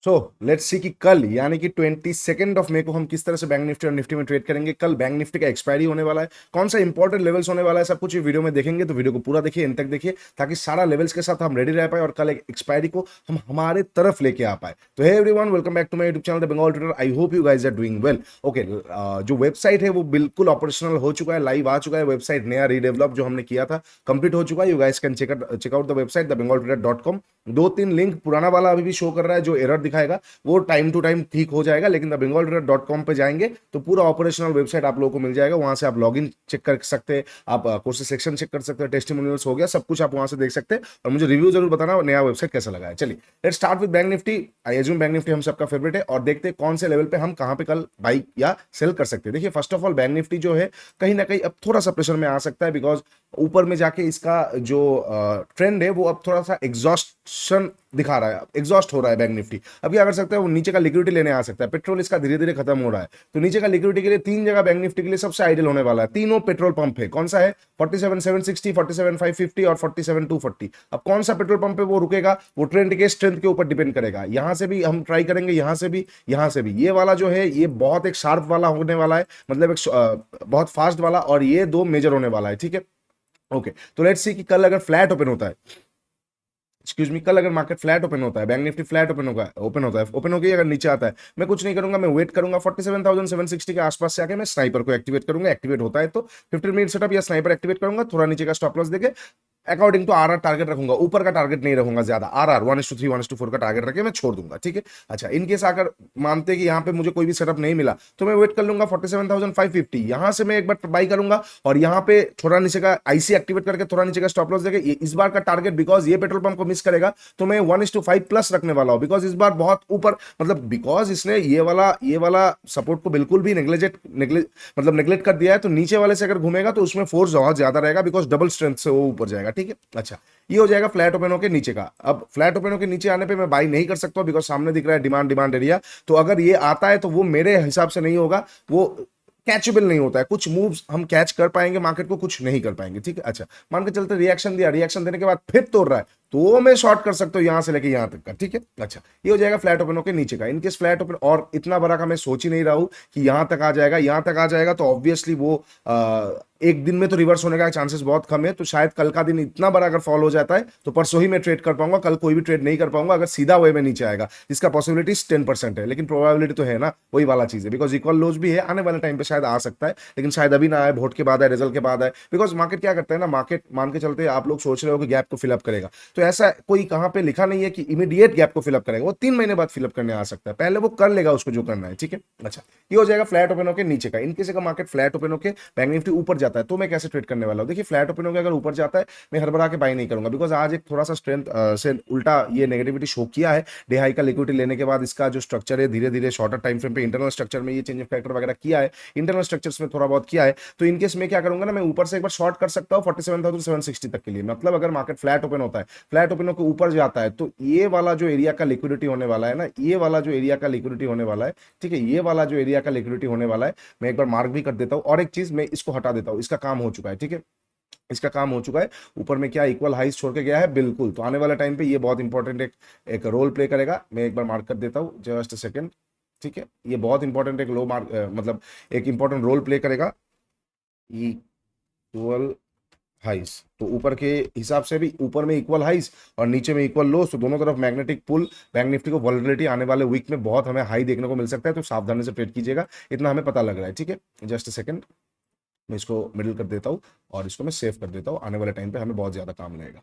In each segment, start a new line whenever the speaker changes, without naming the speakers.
So let's see कि कल यानी कि 22 ऑफ मई को हम किस तरह से बैंक निफ्टी और निफ्टी में ट्रेड करेंगे। कल बैंक निफ्टी का एक्सपायरी होने वाला है, कौन सा इंपॉर्टेंट लेवल्स होने वाला है, सब कुछ वीडियो में देखेंगे। तो वीडियो को पूरा देखिए, एंड तक देखिए, ताकि सारा लेवल्स के साथ हम रेडी रह पाए और कल एक एक्सपायरी को हम हमारे तरफ लेके आ पाए। तो hey everyone, welcome back to my YouTube channel the Bengal trader. I hope you guys are doing well. Okay, जो वेबसाइट है वो बिल्कुल ऑपरेशनल हो चुका है, लाइव आ चुका है। वेबसाइट नया रीडेवलप जो हमने किया था कंप्लीट हो चुका है। You guys can check out the website the bengaltrader.com। दो तीन लिंक पुराना वाला अभी भी शो कर रहा है, जो एरर दिखाएगा वो टाइम टू टाइम ठीक हो जाएगा, लेकिन द bengaltrader.com पे जाएंगे तो पूरा ऑपरेशनल वेबसाइट आप लोगों को मिल जाएगा। वहां से आप लॉगिन चेक कर सकते हैं, आप कोर्सेज सेक्शन चेक कर सकते हैं, टेस्टिमोनियल्स हो गया, सब कुछ आप वहां से देख सकते हैं। और मुझे रिव्यू जरूर बताना नया वेबसाइट कैसा लगा है। चलिए let's start with bank Nifty. I assume bank Nifty हम सबका फेवरेट है, और देखते हैं कौन से लेवल पे हम कहां पे कल बाई या सेल कर सकते हैं। देखिए, first of all bank Nifty जो है कहीं ना कहीं अब थोड़ा सा प्रेशर में आ सकता है, बिकॉज ऊपर में जाके इसका जो ट्रेंड है वो अब थोड़ा सा एग्जॉस्शन दिखा रहा है, एग्जॉस्ट हो रहा है बैंक निफ्टी। अब क्या कर सकता है, वो नीचे का लिक्विडिटी लेने आ सकता है। पेट्रोल इसका धीरे धीरे खत्म हो रहा है, तो नीचे का लिक्विडिटी के लिए तीन जगह बैंक निफ्टी के लिए सबसे आइडियल होने वाला है। तीनों पेट्रोल पंप है, कौन सा है? 47,760, 47,550 और 47,240। अब कौन सा पेट्रोल पंप पे वो रुकेगा, वो ट्रेंड के स्ट्रेंथ के ऊपर डिपेंड करेगा। यहां से भी हम ट्राई करेंगे, यहां से भी, यहां से भी। ये वाला जो है ये बहुत एक शार्प वाला होने वाला है, मतलब एक बहुत फास्ट वाला, और ये दो मेजर होने वाला है। ठीक है, ओके। तो लेट्स सी कि कल अगर फ्लैट ओपन होता है, एक्सक्यूज मी, कल अगर मार्केट फ्लैट ओपन होता है, बैंक निफ्टी फ्लैट ओपन होता है, ओपन होकर अगर नीचे आता है, मैं कुछ नहीं करूंगा, मैं वेट करूंगा 47,760 के आसपास से आके मैं स्नाइपर को एक्टिवेट करूंगा। एक्टिवेट होता है तो 15 मिनट सेटअप या स्नाइपर एक्टिवेट करूंगा, थोड़ा नीचे का स्टॉप लॉस देके अकॉर्डिंग टू आर टारगेट रखूंगा, ऊपर का टारगेट नहीं रखूंगा ज्यादा। आर 1:3 1:4 का टारगेट रखे मैं छोड़ दूंगा। ठीक है, अच्छा। इनकेस अगर मानते कि यहाँ पे मुझे कोई भी सेटअप नहीं मिला, तो मैं वेट कर लूंगा 47,550, यहां से मैं एक बार बाई करूंगा, और यहाँ पे थोड़ा नीचे का आईसी एक्टिवेट करके थोड़ा नीचे का स्टॉप लॉस देके इस बार का टारगेट, बिकॉज ये पेट्रोल पंप को मिस करेगा, तो मैं 1:5 प्लस रखने वाला हूं, बिकॉज इस बार बहुत ऊपर, मतलब बिकॉज इसने ये वाला सपोर्ट को बिल्कुल भी नेग्लेक्ट कर दिया है। तो नीचे वाले से अगर घूमेगा तो उसमें फोर्स बहुत ज्यादा रहेगा, बिकॉज डबल स्ट्रेंथ से वो ऊपर जाएगा। ठीक है, अच्छा। ये हो जाएगा फ्लैट ओपन होकर नीचे का। अब फ्लैट ओपन होकर नीचे आने पे मैं बाई नहीं कर सकता, बिकॉज सामने दिख रहा है डिमांड एरिया। तो अगर ये आता है तो वो मेरे हिसाब से नहीं होगा, वो कैचेबल नहीं होता है। कुछ मूव्स हम कैच कर पाएंगे मार्केट को, कुछ नहीं कर पाएंगे। ठीक है, अच्छा। मान के चलते रिएक्शन दिया, रिएक्शन देने के बाद फिर तोड़ रहा है, तो मैं शॉर्ट कर सकता हूं यहां से लेके यहां तक का। ठीक है, अच्छा। ये हो जाएगा फ्लैट ओपन होकर नीचे का। इनकेस फ्लैट ओपन और इतना बड़ा का मैं सोच ही नहीं रहा हूं कि यहां तक आ जाएगा, यहां तक आ जाएगा तो ऑब्वियसली वो एक दिन में तो रिवर्स होने का चांसेस बहुत कम है। तो शायद कल का दिन इतना बड़ा अगर फॉल हो जाता है तो परसों ही मैं ट्रेड कर पाऊंगा, कल कोई भी ट्रेड नहीं कर पाऊंगा अगर सीधा वे में नीचे आएगा। इसका पॉसिबिलिटी 10% है, लेकिन प्रोबेबिलिटी तो है ना, वही वाला चीज है। बिकॉज इक्वल लोज भी है, आने वाले टाइम पे शायद आ सकता है, लेकिन शायद अभी ना आए, वोट के बाद आए, रिजल्ट के बाद आए। बिकॉज मार्केट क्या करता है ना, मार्केट मान के चलते आप लोग सोच रहे हो कि गैप को फिलअप करेगा, तो ऐसा कोई कहां पे लिखा नहीं है कि इमीडिएट गैप को फिलअप करेगा। वो 3 महीने बाद फिलअप करने आ सकता है, पहले वो कर लेगा उसको जो करना है। ठीक है, अच्छा। ये हो जाएगा फ्लैट ओपन होकर नीचे का। इनकेस अगर मार्केट फ्लैट ओपन होकर बैंक निफ्टी ऊपर जाता है, तो मैं कैसे ट्रेड करने वाला हूं? देखिए, फ्लैट ओपन होकर अगर ऊपर जाता है, मैं हड़बड़ा के बाई नहीं करूंगा, बिकॉज आज एक थोड़ा सा स्ट्रेंथ से उल्टा ये नेगेटिविटी शो किया है। डे हाई का लिक्विडिटी लेने के बाद इसका जो स्ट्रक्चर है, धीरे धीरे शॉर्टर टाइम फ्रेम पे इंटरनल स्ट्रक्चर में ये चेंज फैक्टर वगैरह किया है, इंटरनल स्ट्रक्चर्स में थोड़ा बहुत किया है। तो इनकेस मैं क्या करूंगा ना, मैं ऊपर से एक बार शॉर्ट कर सकता हूँ 47,760 तक के लिए। मतलब अगर मार्केट फ्लैट ओपन होता है, फ्लैट ओपन होकर ऊपर जाता है, तो ये वाला जो एरिया का लिक्विडिटी होने वाला है ना, ये वाला जो एरिया का लिक्विडिटी होने वाला है, ठीक है, ये वाला जो एरिया का लिक्विडिटी होने वाला है, मैं एक बार मार्क भी कर देता हूँ। और एक चीज मैं इसको हटा देता हूँ, इसका काम हो चुका है। ठीक है, इसका काम हो चुका है। ऊपर में क्या इक्वल हाइस छोड़ के गया है, बिल्कुल। तो आने वाला टाइम पे ये बहुत इंपॉर्टेंट एक रोल प्ले करेगा। मैं एक बार मार्क कर देता हूँ, जस्ट सेकंड। ठीक है, ये बहुत इंपॉर्टेंट एक लो मार्क, मतलब एक इंपॉर्टेंट रोल प्ले करेगा। इक्वल हाइस, तो ऊपर के हिसाब से भी ऊपर में इक्वल हाइस और नीचे में इक्वल लो, तो दोनों तरफ मैग्नेटिक पुल। बैंक निफ्टी को वॉलेटिलिटी आने वाले वीक में बहुत हमें हाई देखने को मिल सकता है, तो सावधानी से ट्रेड कीजिएगा, इतना हमें पता लग रहा है। ठीक है, जस्ट सेकंड, मैं इसको मिडिल कर देता हूँ और इसको मैं सेव कर देता हूँ, आने वाले टाइम पे हमें बहुत ज्यादा काम लगेगा।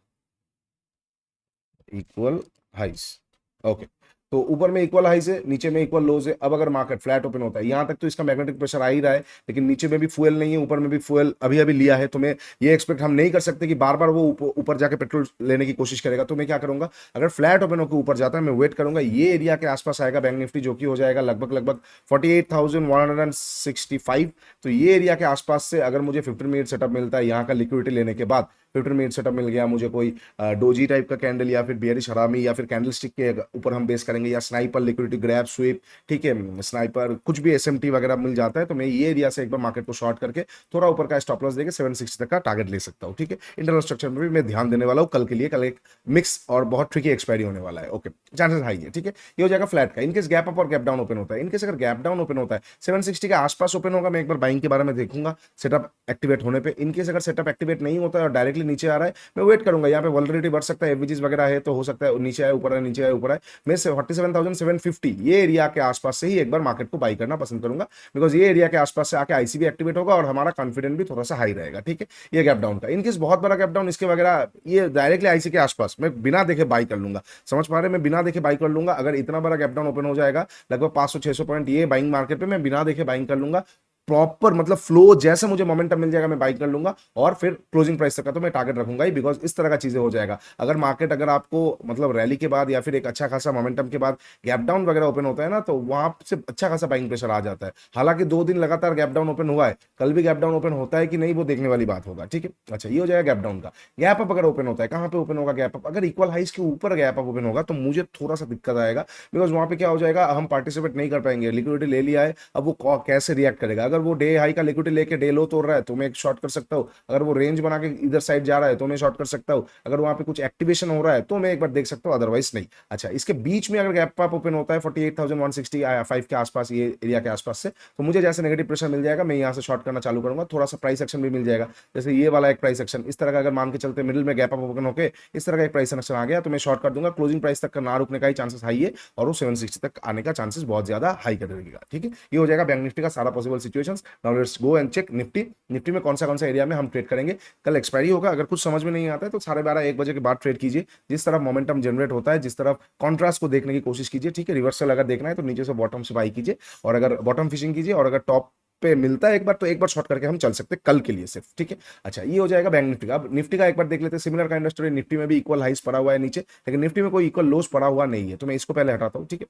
इक्वल हाइस, ओके। तो ऊपर में इक्वल हाइस है, नीचे में इक्वल लोज है। अब अगर मार्केट फ्लैट ओपन होता है यहां तक, तो इसका मैग्नेटिक प्रेशर आ ही रहा है, लेकिन नीचे में भी फ्यूल नहीं है, ऊपर में भी फ्यूल अभी अभी लिया है। तो मैं ये एक्सपेक्ट हम नहीं कर सकते कि बार बार वो ऊपर जाके पेट्रोल लेने की कोशिश करेगा। तो मैं क्या करूंगा, अगर फ्लैट ओपन होकर ऊपर जाता है, मैं वेट करूंगा, ये एरिया के आसपास आएगा बैंक निफ्टी, जो कि हो जाएगा लगभग लगभग 48,165। तो ये एरिया के आसपास से अगर मुझे 15 मिनट सेटअप मिलता है यहाँ का लिक्विडिटी लेने के बाद, 15 मिनट सेटअप मिल गया मुझे, कोई डोजी टाइप का कैंडल या फिर बियरिश हरामी या फिर कैंडल स्टिक के ऊपर हम बेस करेंगे, या स्नाइपर लिक्विडिटी ग्रैब स्वीप, ठीक है, स्नाइपर कुछ भी एसएमटी वगैरह मिल जाता है, तो मैं ये एरिया से एक बार मार्केट को शॉर्ट करके थोड़ा ऊपर का स्टॉप लॉस देके 760 तक का टारगेट ले सकता हूँ, ठीक है। इंटरनल स्ट्रक्चर में भी मैं ध्यान देने वाला हूँ कल के लिए, कल एक मिक्स और बहुत ट्रिकी एक्सपायरी होने वाला है, ओके, चांसेस हाई है, ठीक है। ये हो जाएगा फ्लैट का। इनकेस गैप अप और गैप डाउन ओपन होता है, इनकेस अगर गैप डाउन ओपन होता है 760 के आसपास ओपन होगा, मैं एक बार बाइंग के बारे में देखूंगा सेटअप एक्टिवेट होने पे। इनकेस अगर सेटअप एक्टिवेट नहीं होता है और डायरेक्टली नीचे आ रहा है, मैं वेट करूंगा, यहाँ पे वॉलरेटिलिटी बढ़ सकता है, एवरेजेस वगैरह है तो हो सकता है नीचे आए ऊपर आए, नीचे आए ऊपर आए। मैं 47,750 ये एरिया के आसपास से ही एक बार मार्केट को बाई करना पसंद करूंगा, बिकॉज ये एरिया के आसपास से आके आईसीबी एक्टिवेट होगा और हमारा कॉन्फिडेंस भी थोड़ा सा हाई रहेगा, ठीक है। ये गैप डाउन का। इनकेस बहुत बड़ा गैप डाउन इसके वगैरह ये डायरेक्टली आईसी के आसपास, मैं बिना देखे बाई कर लूंगा, समझ पा रहे हैं, मैं बिना देखे बाई कर लूंगा। अगर इतना बड़ा गैप डाउन ओपन हो जाएगा लगभग 500-600 पॉइंट ये बाइंग मार्केट पे, मैं बिना देखे बाइंग कर लूंगा, प्रॉपर मतलब फ्लो जैसे मुझे मोमेंटम मिल जाएगा मैं बाई कर लूंगा, और फिर क्लोजिंग प्राइस तक का तो मैं टारगेट रखूंगा ही, बिकॉज इस तरह का चीजें हो जाएगा। अगर मार्केट अगर आपको मतलब रैली के बाद या फिर एक अच्छा खासा मोमेंटम के बाद गैप डाउन वगैरह ओपन होता है ना, तो वहां से अच्छा खासा बाइंग प्रेशर आ जाता है। हालांकि 2 दिन लगातार गैप डाउन ओपन हुआ है, कल भी गैप डाउन ओपन होता है कि नहीं वो देखने वाली बात होगा, ठीक है। अच्छा, ये हो जाएगा गैप डाउन का। गैप अप अगर ओपन होता है, कहां पे ओपन होगा गैप अप, अगर इक्वल हाइस के ऊपर गैप अप ओपन होगा तो मुझे थोड़ा सा दिक्कत आएगा, बिकॉज वहां पे क्या हो जाएगा, हम पार्टिसिपेट नहीं कर पाएंगे। लिक्विडिटी ले लिया है, अब वो कैसे रिएक्ट करेगा। अगर वो डे हाई का लिक्विडिटी लेके डे लो तोड़ रहा है तो मैं एक शॉर्ट कर सकता हूँ, अगर वो रेंज बना के इधर साइड जा रहा है तो मैं शॉर्ट कर सकता हूँ, अगर वहां पे कुछ एक्टिवेशन हो रहा है तो मैं एक बार देख सकता हूँ, अदरवाइज नहीं। अच्छा, इसके बीच में अगर गैप अप ओपन होता है 48,165 के आसपास, ये एरिया के आसपास से, तो मुझे जैसे नेगेटिव प्रेशर मिल जाएगा, मैं यहाँ से शॉर्ट करना चालू करूंगा, थोड़ा सा प्राइस एक्शन भी मिल जाएगा। जैसे ये वाला एक प्राइस एक्शन इस तरह का अगर मान के चलते मिडिल में गैप अप ओपन होकर इस तरह का एक प्राइस एक्शन आ गया, तो मैं शॉर्ट कर दूंगा। क्लोजिंग प्राइस तक का ना रुकने का ही चांसेस हाई है, और वो 760 तक आने का चांसेस बहुत ज्यादा हाई कर देगा, ठीक है। ये हो जाएगा बैंक निफ्टी का सारा possible situations. Now let's go and check Nifty में कौन सा एरिया में हम ट्रेड करेंगे। कल एक्सपायरी होगा, अगर कुछ समझ में नहीं आता है तो 12:30-1 बजे के बाद ट्रेड कीजिए। जिस तरफ मोमेंटम जनरेट होता है, जिस तरफ कॉन्ट्रास्ट को देखने की कोशिश कीजिए, ठीक है। रिवर्सल अगर देखना है तो नीचे से बॉटम से बाई कीजिए, और अगर बॉटम फिशिंग कीजिए, और अगर टॉप पे मिलता है एक बार तो एक बार शॉर्ट करके हम चल सकते हैं कल के लिए सिर्फ, ठीक है। अच्छा, ये हो जाएगा बैंक निफ्टी का। अब निफ्टी का एक बार देख लेते हैं। सिमिलर का इंडस्ट्री निफ्टी में भी इक्वल हाइस पड़ा हुआ है नीचे, लेकिन निफ्टी में कोई इक्वल लोस पड़ा हुआ नहीं है, तो मैं इसको पहले हटाता हूँ, ठीक है।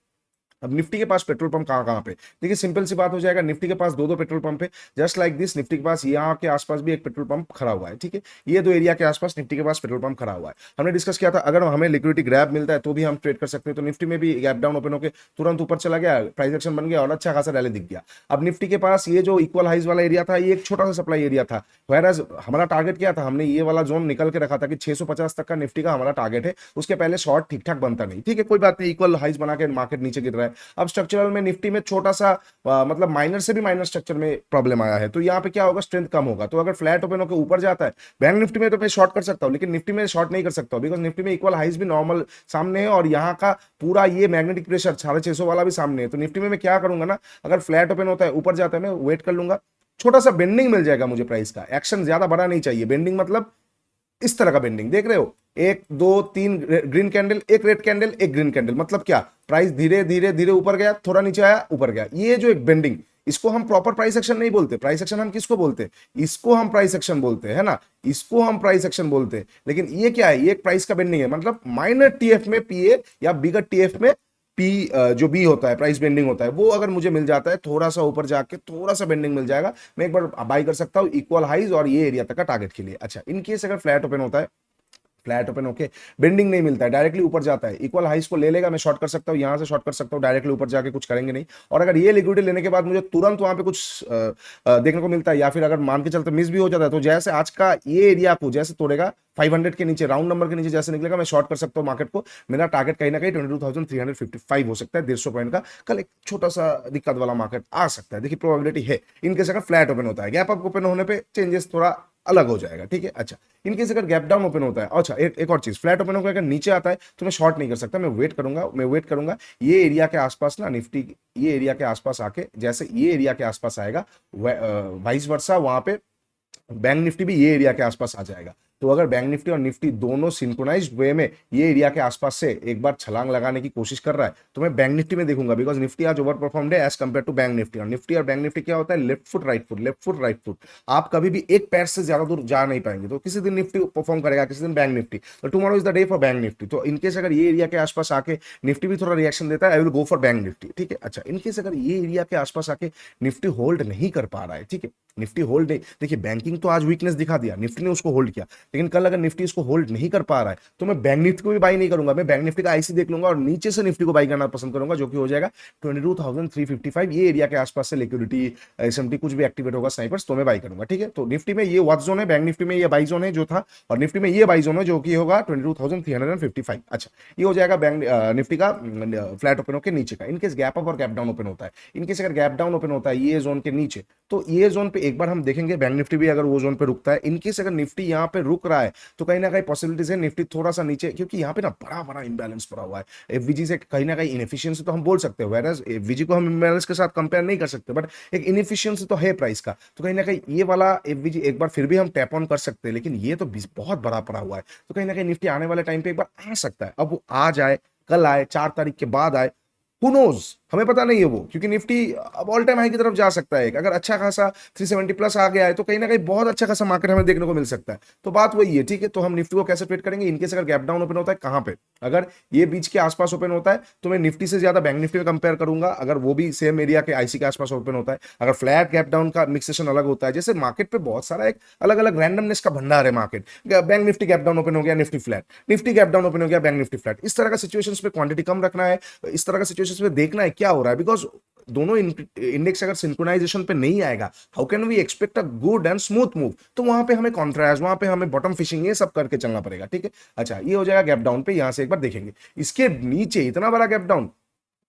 अब निफ्टी के पास पेट्रोल पंप कहाँ कहाँ पे, देखिए सिंपल सी बात हो जाएगा। निफ्टी के पास दो पेट्रोल पंप है, जस्ट लाइक दिस। निफ्टी के पास यहाँ के आसपास भी एक पेट्रोल पंप खड़ा हुआ है, ठीक है। ये दो एरिया के आसपास निफ्टी के पास पेट्रोल पंप खड़ा हुआ है। हमने डिस्कस किया था अगर हमें लिक्विडिटी ग्रैब मिलता है तो भी हम ट्रेड कर सकते हैं। तो निफ्टी में भी गैप डाउन ओपन होकर तुरंत ऊपर चला गया, प्राइस एक्शन बन गया और अच्छा खासा रैली दिख गया। अब निफ्टी के पास ये जो इक्वल हाइज वाला एरिया था, ये एक छोटा सा सप्लाई एरिया था। वैराज हमारा टारगेट क्या था, हमने ये वाला जोन निकल के रखा था कि 650 तक का निफ्टी का हमारा टारगेट है। उसके पहले शॉर्ट ठीक ठाक बनता नहीं, ठीक है, कोई बात नहीं। इक्वल हाइज बना के मार्केट नीचे गिर रहा है। अब स्ट्रक्चरल में निफ्टी में छोटा सा मतलब माइनर से भी माइनर स्ट्रक्चर में प्रॉब्लम आया है, तो यहाँ पे क्या होगा, स्ट्रेंथ कम होगा। तो अगर फ्लैट ओपन होकर ऊपर जाता है बैंक निफ्टी में तो मैं शॉर्ट कर सकता हूँ, लेकिन निफ्टी में शॉर्ट नहीं कर सकता हूँ, बिकॉज निफ्टी में इक्वल हाइज भी नॉर्मल सामने है और यहाँ का पूरा ये मैग्नेटिक प्रेशर 650 वाला भी सामने है। तो निफ्टी में मैं क्या करूंगा ना, अगर फ्लैट ओपन होता है ऊपर जाता है मैं वेट कर लूंगा, छोटा सा बेंडिंग मिल जाएगा मुझे। प्राइस का एक्शन ज्यादा बड़ा नहीं चाहिए। बेंडिंग मतलब इस तरह का बेंडिंग देख रहे हो, 1 2 3 ग्रीन कैंडल, एक रेड कैंडल, एक ग्रीन कैंडल, मतलब क्या, प्राइस धीरे धीरे धीरे ऊपर गया, थोड़ा नीचे आया, ऊपर गया। ये जो एक बेंडिंग, इसको हम प्रॉपर प्राइस एक्शन नहीं बोलते। प्राइस एक्शन हम किसको बोलते हैं, इसको हम प्राइस एक्शन बोलते हैं, है ना, इसको हम प्राइस एक्शन बोलते हैं। लेकिन ये क्या है, ये एक प्राइस का बेंडिंग है, मतलब माइनर टीएफ में पीए या बिगर टीएफ में पी जो बी होता है, प्राइस बेंडिंग होता है, वो अगर मुझे मिल जाता है थोड़ा सा ऊपर जाके थोड़ा सा बेंडिंग मिल जाएगा, मैं एक बार बाई कर सकता हूं इक्वल हाइज और ये एरिया तक का टारगेट के लिए। अच्छा, इन केस अगर फ्लैट ओपन होता है, फ्लैट ओपन होके बेंडिंग नहीं मिलता है, डायरेक्टली ऊपर जाता है, इक्वल हाइस को ले लेगा, मैं शॉर्ट कर सकता हूं, यहां से शॉर्ट कर सकता हूं, डायरेक्टली ऊपर जाके कुछ करेंगे नहीं। और अगर ये लिक्विडिटी लेने के बाद मुझे तुरंत वहां पे कुछ देखने को मिलता है, या फिर अगर मान के चलते मिस भी हो जाता है, तो जैसे आज का ये एरिया को जैसे तोड़ेगा 500 के नीचे, राउंड नंबर के नीचे जैसे निकलेगा, मैं शॉर्ट कर सकता हूं मार्केट को। मेरा टारगेट कहीं ना कहीं 22,355 हो सकता है, 150 पॉइंट का। कल एक छोटा सा दिक्कत वाला मार्केट आ सकता है, देखिए प्रोबेबिलिटी है। इनकेस अगर फ्लैट ओपन होता है, गैप अप ओपन होने पे चेंजेस थोड़ा अलग हो जाएगा, ठीक है। अच्छा, इनकेस अगर गैप डाउन ओपन होता है, अच्छा एक और चीज, फ्लैट ओपन होकर अगर नीचे आता है तो मैं शॉर्ट नहीं कर सकता, मैं वेट करूंगा ये एरिया के आसपास ना, निफ्टी ये एरिया के आसपास आके, जैसे ये एरिया के आसपास आएगा वाइस वर्सा, वहां पे बैंक निफ्टी भी ये एरिया के आसपास आ जाएगा। तो अगर बैंक निफ्टी और निफ्टी दोनों सिंक्रोनाइज्ड वे में ये एरिया के आसपास से एक बार छलांग लगाने की कोशिश कर रहा है, तो मैं बैंक निफ्टी में देखूंगा, बिकॉज निफ्टी आज ओवर परफॉर्म्ड है as compare to bank Nifty. और बैंक निफ्टी क्या होता है, left foot right foot, left foot right foot. आप कभी भी एक पैर से ज्यादा दूर जा नहीं पाएंगे। तो किसी दिन निफ्टी परफॉर्म करेगा, किसी दिन बैंक निफ्टी। तो tomorrow is the day for bank Nifty. तो इनकेस अगर ये एरिया के आसपास आके निफ्टी भी थोड़ा रिएक्शन देता है, I will go for bank Nifty, ठीक है। अच्छा, इनकेस अगर ये एरिया के आसपास आके निफ्टी होल्ड नहीं कर पा रहा है, ठीक है, निफ्टी होल्ड नहीं, देखिए बैंकिंग तो आज वीकनेस दिखा दिया, निफ्टी ने उसको होल्ड किया, लेकिन कल अगर निफ्टी इसको होल्ड नहीं कर पा रहा है तो मैं बैंक निफ्टी को भी बाई नहीं करूंगा, मैं बैंक निफ्टी का आईसी देख लूंगा और नीचे से निफ्टी को बाई करना पसंद करूंगा, जो कि हो जाएगा 22,355। ये एरिया के आसपास से लिक्विडिटी एसएमटी कुछ भी एक्टिवेट होगा स्नाइपर्स तो मैं बाई करूंगा, ठीक है। तो निफ्टी में ये वॉच जोन है, बैंक निफ्टी में ये बाई जोन है जो था, और निफ्टी में ये बाई जोन है जो कि होगा 22,355। अच्छा, ये हो जाएगा बैंक निफ्टी का फ्लैट ओपन होकर नीचे का। इनकेस गैप अप और गैप डाउन ओपन होता है, इनकेस अगर गैप डाउन ओपन होता है ये जोन के नीचे, तो ये जोन पे एक बार हम देखेंगे बैंक निफ्टी भी अगर वो जोन पे रुकता है। इनकेस अगर निफ्टी यहाँ पे रुक रहा है तो कहीं ना कहीं पॉसिबिलिटीज है निफ्टी थोड़ा सा नीचे, क्योंकि यहाँ पे ना बड़ा बड़ा इंबैलेंस पड़ा हुआ है एफवीजी से, कहीं ना कहीं इनएफिशिएंसी तो हम बोल सकते हैं, वेरएज एफवीजी को हम इंबैलेंस के साथ कंपेयर नहीं कर सकते, बट एक इनएफिशिएंसी तो है प्राइस का। तो कहीं ना कहीं ये वाला एफवीजी एक बार फिर भी हम टैप ऑन कर सकते हैं, लेकिन ये तो बहुत बड़ा पड़ा हुआ है, तो कहीं ना कहीं निफ्टी आने वाले टाइम पे एक बार आ सकता है। अब वो आ जाए, कल आए, 4 तारीख के बाद आए, हु नोज, हमें पता नहीं है वो, क्योंकि निफ्टी अब ऑल टाइम हाई की तरफ जा सकता है। अगर अच्छा खासा 370 प्लस आ गया है तो कहीं ना कहीं बहुत अच्छा खासा मार्केट हमें देखने को मिल सकता है। तो बात वही है, ठीक है। तो हम निफ्टी को कैसे ट्रेड करेंगे, इनकेस अगर गैप डाउन ओपन होता है कहां पे, अगर ये बीच के आसपास ओपन होता है तो मैं निफ्टी से ज्यादा बैंक निफ्टी में कंपेयर करूंगा, अगर वो भी सेम एरिया के आईसी के आसपास ओपन होता है। अगर फ्लैट गैप डाउन का मिक्सेशन अलग होता है, जैसे मार्केट पे बहुत सारा एक अलग अलग रैंडमनेस का भंडार है market, bank Nifty gap down open हो गया Nifty flat, Nifty gap down open हो गया बैंक निफ्टी फ्लैट, इस तरह का सिचुएशन पे क्वांटिटी कम रखना है, इस तरह का सिचुएशन पे देखना है क्या हो रहा है, बिकॉज दोनों इंडेक्स अगर सिंक्रोनाइजेशन पे नहीं आएगा, how can we expect a good and smooth move. तो वहां पे हमें कॉन्ट्रास्ट, वहां पे हमें बॉटम फिशिंग, ये सब करके चलना पड़ेगा, ठीक है। अच्छा, ये हो जाएगा गैप डाउन पे, यहां से एक बार देखेंगे इसके नीचे इतना बड़ा गैप डाउन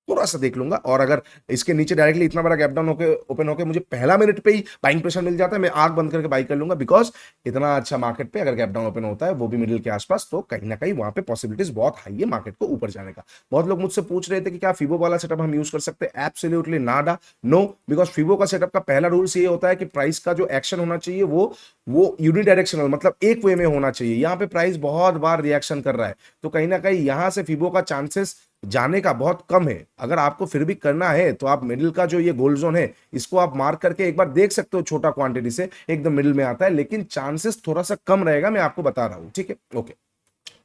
थोड़ा सा देख लूंगा, और अगर इसके नीचे डायरेक्टली इतना बड़ा गैप डाउन होकर ओपन होकर मुझे पहला मिनट पे ही बाइंग प्रेशर मिल जाता है, मैं आंख बंद करके बाई कर लूंगा, बिकॉज इतना अच्छा मार्केट पे अगर गैप डाउन ओपन होता है वो भी मिडिल के आसपास, तो कहीं ना कहीं वहां पे पॉसिबिलिटीज बहुत हाई है मार्केट को ऊपर जाने का। बहुत लोग मुझसे पूछ रहे थे कि क्या फिबो वाला सेटअप हम यूज कर सकते हैं, एब्सोल्युटली नाडा, नो, बिकॉज फिबो का सेटअप का पहला रूल्स ये होता है कि प्राइस का जो एक्शन होना चाहिए वो यूनिडायरेक्शनल, मतलब एक वे में होना चाहिए। यहाँ पे प्राइस बहुत बार रिएक्शन कर रहा है, तो कहीं ना कहीं यहां से फिबो का चांसेस जाने का बहुत कम है। अगर आपको फिर भी करना है तो आप मिडिल का जो ये गोल्ड जोन है इसको आप मार्क करके एक बार देख सकते हो, छोटा क्वांटिटी से एकदम मिडिल में आता है, लेकिन चांसेस थोड़ा सा कम रहेगा, मैं आपको बता रहा हूं, ठीक है। ओके,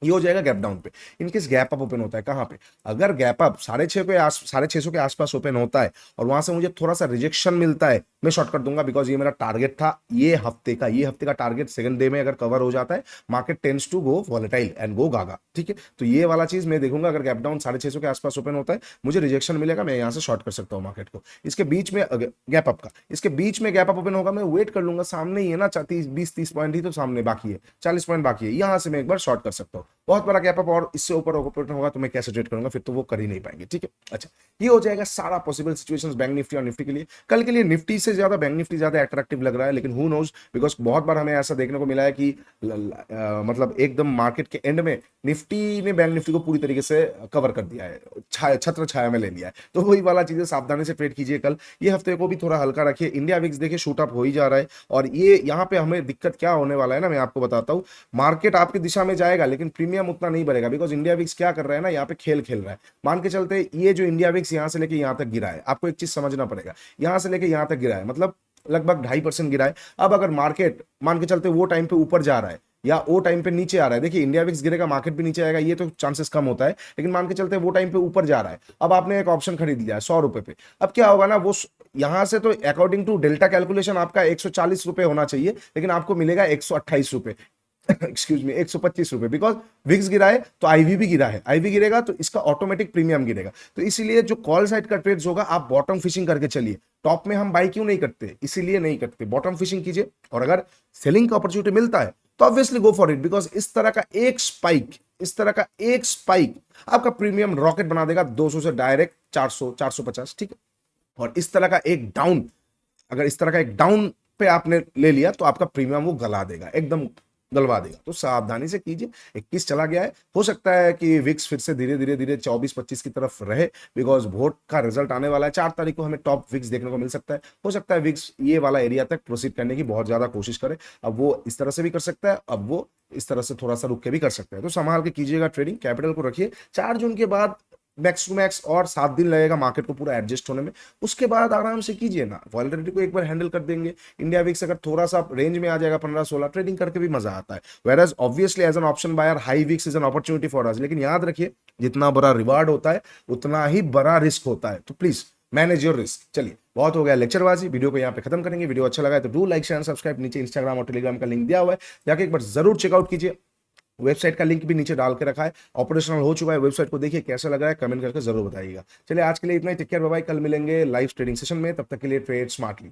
ये हो जाएगा गैप डाउन पे। इनकेस गैप अप ओपन होता है कहां पे, अगर गैप अप 650 के आसपास ओपन होता है और वहां से मुझे थोड़ा सा रिजेक्शन मिलता है, मैं शॉर्ट कर दूंगा, बिकॉज ये मेरा टारगेट था ये हफ्ते का टारगेट सेकंड डे में अगर कवर हो जाता है, market tends to go volatile and go gaga, ठीक है। तो ये वाला चीज मैं देखूंगा, अगर गैप डाउन 650 के आसपास ओपन होता है, मुझे रिजेक्शन मिलेगा, मैं यहां से शॉर्ट कर सकता हूं मार्केट को। इसके बीच में गैप अप का, इसके बीच में गैप अप ओपन होगा, मैं वेट कर लूंगा, सामने ही है ना 20-30 पॉइंट ही तो सामने बाकी है, 40 पॉइंट बाकी है, यहां से मैं एक बार शॉर्ट कर सकता हूं। बहुत बड़ा गैप अप और इससे ऊपर ओपन होगा तो मैं कैसे ट्रेड करूंगा, फिर तो वो कर ही नहीं पाएंगे, ठीक है। अच्छा, ये हो जाएगा सारा पॉसिबल सिचुएशंस बैंक निफ्टी और निफ्टी के लिए। कल के लिए निफ्टी से ज्यादा बैंक निफ्टी ज्यादा अट्रैक्टिव लग रहा है, लेकिन हु नोज, बिकॉज बहुत बार हमें ऐसा देखने को मिला है कि मतलब एकदम मार्केट के एंड में निफ्टी ने बैंक निफ्टी को पूरी तरीके से कवर कर दिया है, छत्र छाया में ले लिया है। तो वही वाला चीजें सावधानी से ट्रेड कीजिए। कल ये हफ्ते को भी थोड़ा हल्का रखिए। इंडिया विक्स देखिए शूट अप हो ही जा रहा है, और ये यहाँ पे हमें दिक्कत क्या होने वाला है ना, मैं आपको बताता हूँ। मार्केट आपकी दिशा में जाएगा लेकिन प्रीमियम उतना नहीं बढ़ेगा, बिकॉज इंडिया विक्स क्या कर रहा है ना, यहाँ पे खेल खेल रहा है। मान के चलते ये जो इंडिया विक्स यहाँ से लेके यहाँ तक गिरा है, आपको एक चीज समझना पड़ेगा, यहाँ से लेके यहाँ तक गिरा है, मतलब लगभग 2.5% गिरा है। अब अगर मार्केट मान के चलते वो टाइम पे ऊपर जा रहा है या वो टाइम पे नीचे आ रहा है, देखिए इंडिया विक्स गिरेगा मार्केट भी नीचे आएगा, ये तो चांसेस कम होता है, लेकिन मान के चलते वो टाइम पे ऊपर जा रहा है। अब आपने एक ऑप्शन खरीद लिया है 100 रुपए पे, अब क्या होगा ना, वो यहां से तो अकॉर्डिंग टू डेल्टा कैलकुलेशन आपका 140 रुपए होना चाहिए, लेकिन आपको मिलेगा 128 रुपए एक्सक्यूज मी 125 रुपए, बिकॉज विक्स गिरा है तो आईवी भी गिरा है, आईवी गिरेगा तो इसका ऑटोमेटिक प्रीमियम गिरेगा। तो इसीलिए जो कॉल साइड का ट्रेड्स होगा आप बॉटम फिशिंग करके चलिए। टॉप में हम बाई क्यों नहीं करते, इसीलिए नहीं करते, बॉटम फिशिंग कीजिए, और अगर सेलिंग का अपॉर्चुनिटी मिलता है तो obviously go for it, because इस तरह का एक स्पाइक आपका प्रीमियम रॉकेट बना देगा 200 से डायरेक्ट 400 450, ठीक है। और इस तरह का एक डाउन, अगर इस तरह का एक डाउन पे आपने ले लिया तो आपका प्रीमियम वो गला देगा, एकदम गलवा देगा। तो सावधानी से कीजिए। 21 चला गया है, हो सकता है कि विक्स फिर से धीरे धीरे 24-25 की तरफ रहे, बिकॉज वोट का रिजल्ट आने वाला है 4 तारीख को, हमें टॉप विक्स देखने को मिल सकता है। हो सकता है विक्स ये वाला एरिया तक प्रोसीड करने की बहुत ज्यादा कोशिश करे। अब वो इस तरह से भी कर सकता है, अब वो इस तरह से थोड़ा सा रुक के भी कर सकता है। तो संभाल के कीजिएगा ट्रेडिंग, कैपिटल को रखिए। 4 जून के बाद मैक्स टू मैक्स और 7 दिन लगेगा मार्केट को पूरा एडजस्ट होने में, उसके बाद आराम से कीजिए ना, वॉलेटिलिटी को एक बार हैंडल कर देंगे। इंडिया विक्स अगर थोड़ा सा रेंज में आ जाएगा 15-16, ट्रेडिंग करके भी मजा आता है। Whereas obviously as an option buyer high VIX is an opportunity for us, लेकिन याद रखिए जितना बड़ा रिवार्ड होता है उतना ही बड़ा रिस्क होता है। तो प्लीज मैनेज योर रिस्क। चलिए बहुत हो गया लेक्चरबाजी, वीडियो को यहाँ पे खत्म करेंगे। वीडियो अच्छा लगा है तो डू लाइक शेयर सब्सक्राइब। नीचे इंस्टाग्राम और टेलीग्राम का लिंक दिया हुआ है, जाके एक बार जरूर चेकआउट कीजिए। वेबसाइट का लिंक भी नीचे डाल के रखा है, ऑपरेशनल हो चुका है। वेबसाइट को देखिए कैसा लग रहा है, कमेंट करके जरूर बताइएगा। चलिए आज के लिए इतना ही, टेक केयर, बाय बाय। कल मिलेंगे लाइव ट्रेडिंग सेशन में, तब तक के लिए ट्रेड स्मार्टली।